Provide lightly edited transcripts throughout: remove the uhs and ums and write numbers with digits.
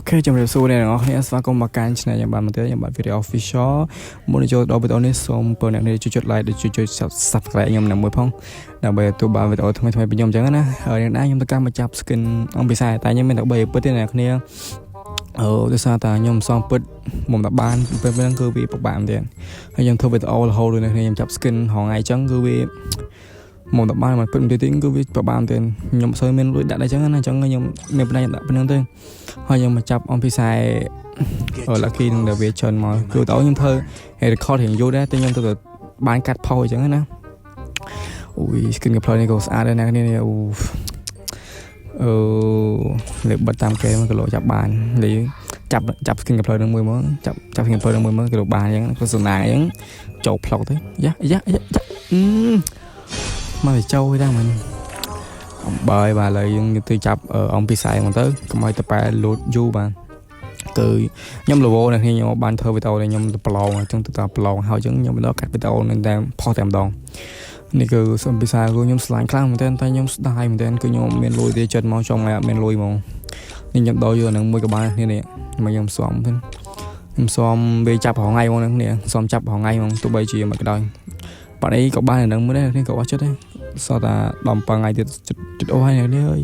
Ok, trong video số này nó sẽ có một cái này yang bạn yang bạn video official muốn cho đó video này xong per nàyជួយlike ដូចជួយ subscribe ខ្ញុំណាមួយផងដើម្បីទូបានវីដេអូថ្មីៗពីខ្ញុំអញ្ចឹងណាហើយអ្នកណាខ្ញុំទៅកម្មចាប់ skin អំពីខ្សែតែខ្ញុំមានតែ3ពិតទេអ្នកគ្នាដោយសារតែខ្ញុំសំពិតមុំតែបានពេលហ្នឹងគឺវាពិបាកមែនទេហើយខ្ញុំធ្វើវីដេអូរហូតដូចអ្នកគ្នាខ្ញុំចាប់ skin ហងៃអញ្ចឹងគឺវាមុំតែបានមកពិតមួយទៀតគឺវាពិបាកមែនទេខ្ញុំអត់សូវមានលុយដាក់ដែរអញ្ចឹងណាអញ្ចឹងខ្ញុំមានបណ្ដាញដាក់ប៉ុណ្្នឹងទេហើយខ្ញុំមកចាប់អំពីខ្សែlucky នឹងដែលវាច្រើនមកគឺតើខ្ញុំធ្វើ record រៀងយូរដែរតែខ្ញុំទៅបានកាត់ផុសអញ្ចឹងណាអូយ skin gameplay នេះក៏ស្អាតដែរអ្នកនេះលេបបិទតាមគេមកគីឡូចាប់បានលេចាប់ skin gameplay នឹងមួយមកចាប់ skin gameplay នឹងមួយមកគីឡូបានអញ្ចឹងក៏សំណាងអញ្ចឹងចូលផ្លុកទៅយ៉ាមកចូលហ្នឹងមិនអំបើបាទឥឡូវយើងទៅចាប់អំពីខ្សែមកទៅកុំឲ្យតប៉ែលូតយូរបាទគឺខ្ញុំលវនេះខ្ញុំបានធ្វើវីដេអូនេះខ្ញុំប្រឡងអញ្ចឹងទៅតាមប្រឡងហើយអញ្ចឹងខ្ញុំដល់កាត់វីដេអូនឹងតែផុសតែម្ដងនេះគឺសំពីខ្សែគឺខ្ញុំស្លាញ់ខ្លាំងមែនទែនតែខ្ញុំស្ដាយមែនទែនគឺខ្ញុំមានលុយទេចិត្តមកចង់ឲ្យអត់មានលុយហ្មងនេះខ្ញុំដោយកនឹងមួយក្បាលនេះមកខ្ញុំសុំទៅខ្ញុំសុំវាចាប់រហងៃហ្មងនេះសុំចាប់រហងៃហ្មងទោះបីជាមិនក៏ដោយបាត់អីក៏បាននឹងមើលដែរនេះក៏អស់ចិត្តដែរសតតែ10ថ្ងៃទៀតចិត្តអូហើយនេះអើយ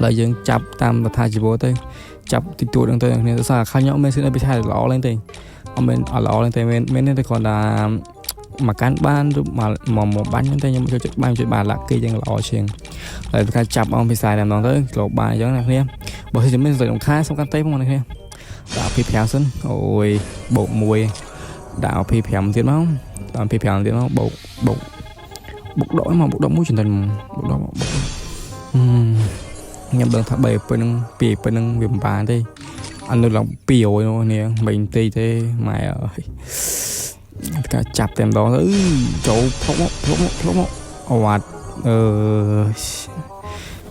ឡើយយើងចាប់តាមរដ្ឋាភិបាលទៅចាប់តិចតួចហ្នឹងទៅគ្នាទៅសារខាញ់ខ្ញុំមិនសិនឲ្យពីថៃល្អឡើងទេអត់មែនអត់ល្អឡើងទេមែនទេគ្រាន់តែមកកាន់បានឬមកបាញ់ហ្នឹងតែខ្ញុំជួយបានលាក់គេយ៉ាងល្អជាងហើយការចាប់អង្គពីខ្សែតែម្ដងទៅក្លោបានអញ្ចឹងណាគ្នាបើសិនមានសំខាន់សំខាន់ទេផងនេះគ្នាដាក់ពី5សិនអូយបូក1ដាក់ពី5ទៀតមកដល់ពី5ទៀតមកបូកដកមកបូកដកមួយចំណេញបូកដកមកខ្ញុំដឹងថា3ពេលហ្នឹង2ពេលហ្នឹងវាមិនបានទេអត់នៅឡើង200នោះនេះមិនទីទេម៉ែអើយការចាប់តែម្ដងទៅចូលផ្លុកមកអវ៉ាត់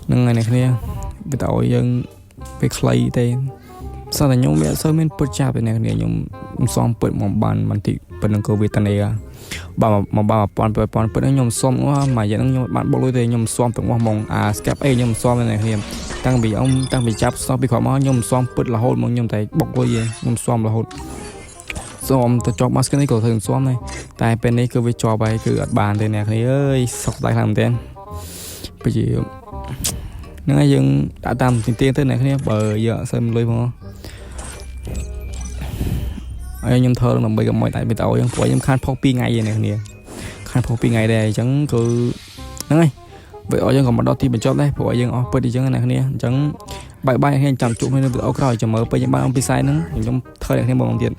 ហ្នឹងហើយអ្នកគ្នាវីដេអូយើងពេលខ្លីទេសោះតែខ្ញុំវាអត់សូវមានពុតចាប់ទេអ្នកគ្នាខ្ញុំសំពិតមកបានបន្តិចប៉ុណ្្នឹងក៏វេទនាបើមក1000ពិតខ្ញុំសុំមួយយ៉ាងហ្នឹងខ្ញុំបានបុកលុយទេខ្ញុំសុំទាំងអស់ហ្មងអា scap អីខ្ញុំសុំអ្នកគ្នាតាំងពីចាប់សោះពីគាត់មកខ្ញុំសុំពិតរហូតមកខ្ញុំតែបុកលុយខ្ញុំសុំរហូតសុំទៅជាប់មកស្គីនេះក៏ធ្វើសុំដែរតែពេលនេះគឺវាជាប់ហើយគឺអត់បានទេអ្នកគ្នាអើយសុខស្ដាយខ្លាំងមែនទែនពីហ្នឹងហើយយើងដាក់តាមទីទៀងទៅអ្នកគ្នាបើយើងអត់សូវមានលុយផងហើយខ្ញុំធ្វើដើម្បីកុំឲ្យតែវីដេអូយើងព្រោះខ្ញុំខានផុស2ថ្ងៃឯនេះគ្នាខានផុស2ថ្ងៃដែរអញ្ចឹងគឺហ្នឹងហើយវីដេអូយើងក៏មកដល់ទីបញ្ចប់ដែរព្រោះយើងអស់ពិតអញ្ចឹងណាគ្នាអញ្ចឹងបាយគ្នាចាំជួបគ្នានៅវីដេអូក្រោយចាំមើលពេលយើងបានអំពីខ្សែហ្នឹងខ្ញុំធ្វើអ្នកគ្នាមកទៀត